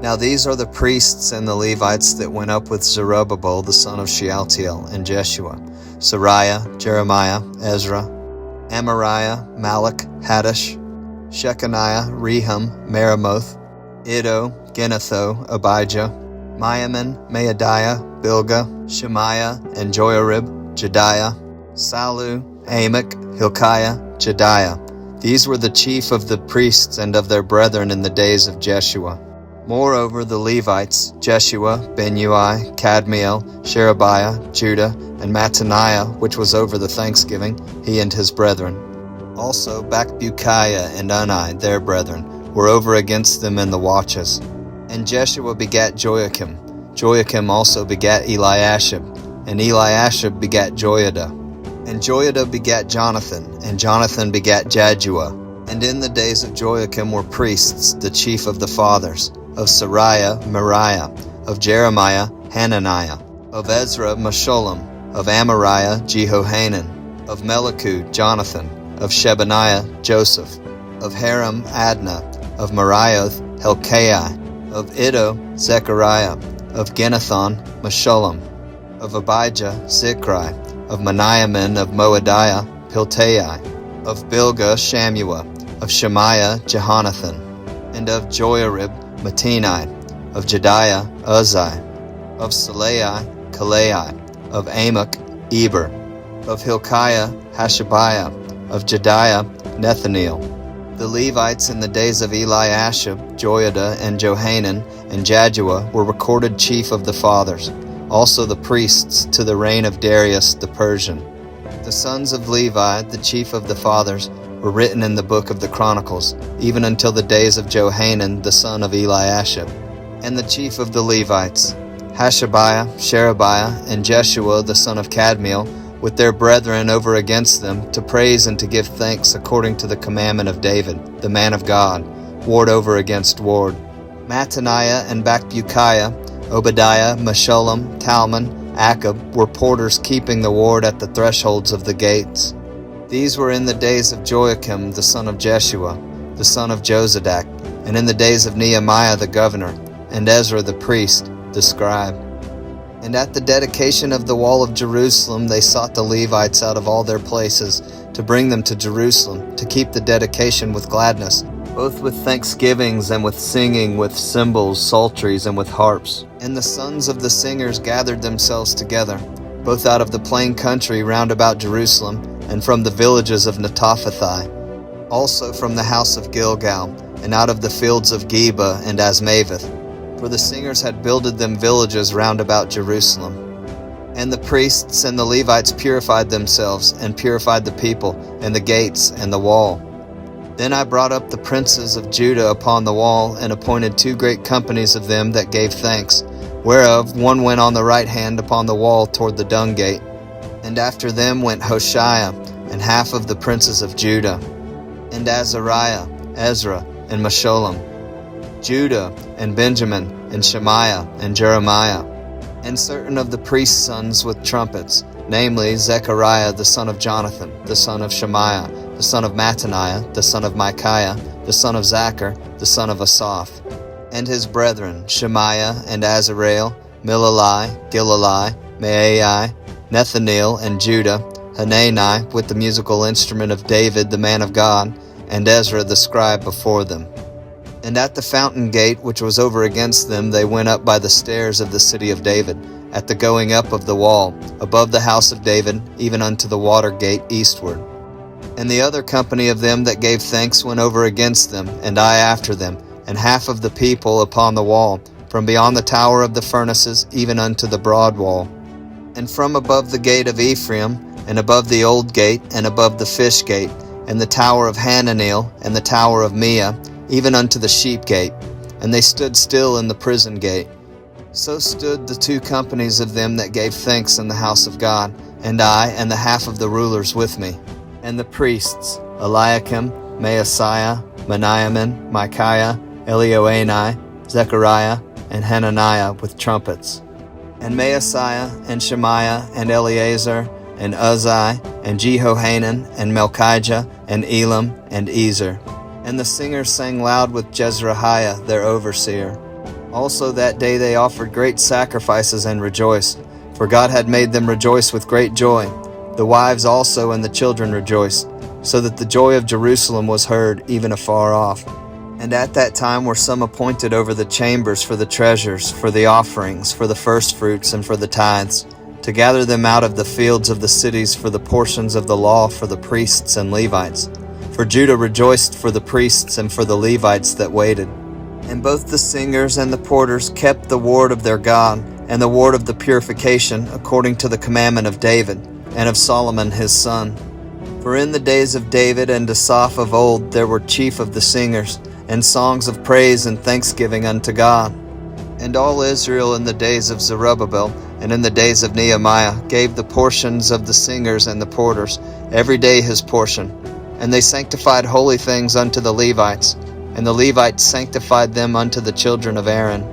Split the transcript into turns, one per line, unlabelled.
Now these are the priests and the Levites that went up with Zerubbabel the son of Shealtiel and Jeshua: Sariah, Jeremiah, Ezra, Amariah, Malach, Haddish, Shechaniah, Rehum, Meremoth, Iddo, Ginnetho, Abijah, Miamin, Maadiah, Bilgah, Shemaiah, and Joiarib, Jediah, Salu, Amok, Hilkiah, Jediah. These were the chief of the priests and of their brethren in the days of Jeshua. Moreover, the Levites, Jeshua, Benui, Kadmiel, Sherebiah, Judah, and Mattaniah, which was over the thanksgiving, he and his brethren. Also Bakbukiah and Unni, their brethren, were over against them in the watches. And Jeshua begat Joachim. Joachim also begat Eliashib, and Eliashib begat Joiada. And Joiada begat Jonathan, and Jonathan begat Jaddua. And in the days of Joachim were priests, the chief of the fathers, of Sariah, Meriah, of Jeremiah, Hananiah, of Ezra, Meshullam, of Amariah, Jehohanan, of Melechud, Jonathan, of Shebaniah, Joseph, of Haram, Adnah, of Merioth, Helkai, of Iddo, Zechariah, of Ginnethon, Meshullam, of Abijah, Zichri, of Meniamin, of Moadiah, Piltai, of Bilgah, Shammua, of Shemaiah, Jehonathan, and of Joiarib, Mattani, of Jediah, Uzzi, of Salai, Kalai, of Amok, Eber, of Hilkiah, Hashabiah, of Jediah, Nethaneel. The Levites in the days of Eliashib, Joiada, and Johanan, and Jaddua were recorded chief of the fathers, also the priests to the reign of Darius the Persian. The sons of Levi, the chief of the fathers, were written in the book of the Chronicles, even until the days of Johanan the son of Eliashib. And the chief of the Levites, Hashabiah, Sherebiah, and Jeshua the son of Kadmiel, with their brethren over against them, to praise and to give thanks according to the commandment of David, the man of God, ward over against ward. Mattaniah and Bakbukiah, Obadiah, Meshullam, Talmon, Akab were porters keeping the ward at the thresholds of the gates. These were in the days of Joachim the son of Jeshua, the son of Jozadak, and in the days of Nehemiah the governor, and Ezra the priest, the scribe. And at the dedication of the wall of Jerusalem they sought the Levites out of all their places, to bring them to Jerusalem, to keep the dedication with gladness, both with thanksgivings and with singing, with cymbals, psalteries, and with harps. And the sons of the singers gathered themselves together, both out of the plain country round about Jerusalem, and from the villages of Netophathi, also from the house of Gilgal, and out of the fields of Geba and Asmaveth, for the singers had builded them villages round about Jerusalem. And the priests and the Levites purified themselves, and purified the people, and the gates, and the wall. Then I brought up the princes of Judah upon the wall, and appointed 2 great companies of them that gave thanks, whereof one went on the right hand upon the wall toward the dung gate. And after them went Hoshea, and half of the princes of Judah, and Azariah, Ezra, and Meshullam, Judah, and Benjamin, and Shemaiah, and Jeremiah, and certain of the priests' sons with trumpets, namely Zechariah the son of Jonathan, the son of Shemaiah, the son of Mattaniah, the son of Micaiah, the son of Zachar, the son of Asaph, and his brethren Shemaiah, and Azareel, Milalai, Gilalai, Maai, Nethaneel, and Judah, Hanani with the musical instrument of David the man of God, and Ezra the scribe before them. And at the fountain gate which was over against them they went up by the stairs of the city of David, at the going up of the wall, above the house of David, even unto the water gate eastward. And the other company of them that gave thanks went over against them, and I after them, and half of the people upon the wall, from beyond the tower of the furnaces even unto the broad wall. And from above the gate of Ephraim, and above the old gate, and above the fish gate, and the tower of Hananeel, and the tower of Mia, even unto the sheep gate, and they stood still in the prison gate. So stood the 2 companies of them that gave thanks in the house of God, and I, and the half of the rulers with me. And the priests, Eliakim, Maaseiah, Meniamin, Micaiah, Elioenai, Zechariah, and Hananiah with trumpets. And Maaseiah, and Shemaiah, and Eleazar, and Uzzi, and Jehohanan, and Melchijah, and Elam, and Ezer. And the singers sang loud with Jezrahiah their overseer. Also that day they offered great sacrifices and rejoiced, for God had made them rejoice with great joy. The wives also and the children rejoiced, so that the joy of Jerusalem was heard even afar off. And at that time were some appointed over the chambers for the treasures, for the offerings, for the firstfruits, and for the tithes, to gather them out of the fields of the cities for the portions of the law for the priests and Levites. For Judah rejoiced for the priests and for the Levites that waited. And both the singers and the porters kept the ward of their God, and the ward of the purification, according to the commandment of David, and of Solomon his son. For in the days of David and Asaph of old there were chief of the singers, and songs of praise and thanksgiving unto God. And all Israel in the days of Zerubbabel, and in the days of Nehemiah, gave the portions of the singers and the porters, every day his portion. And they sanctified holy things unto the Levites, and the Levites sanctified them unto the children of Aaron.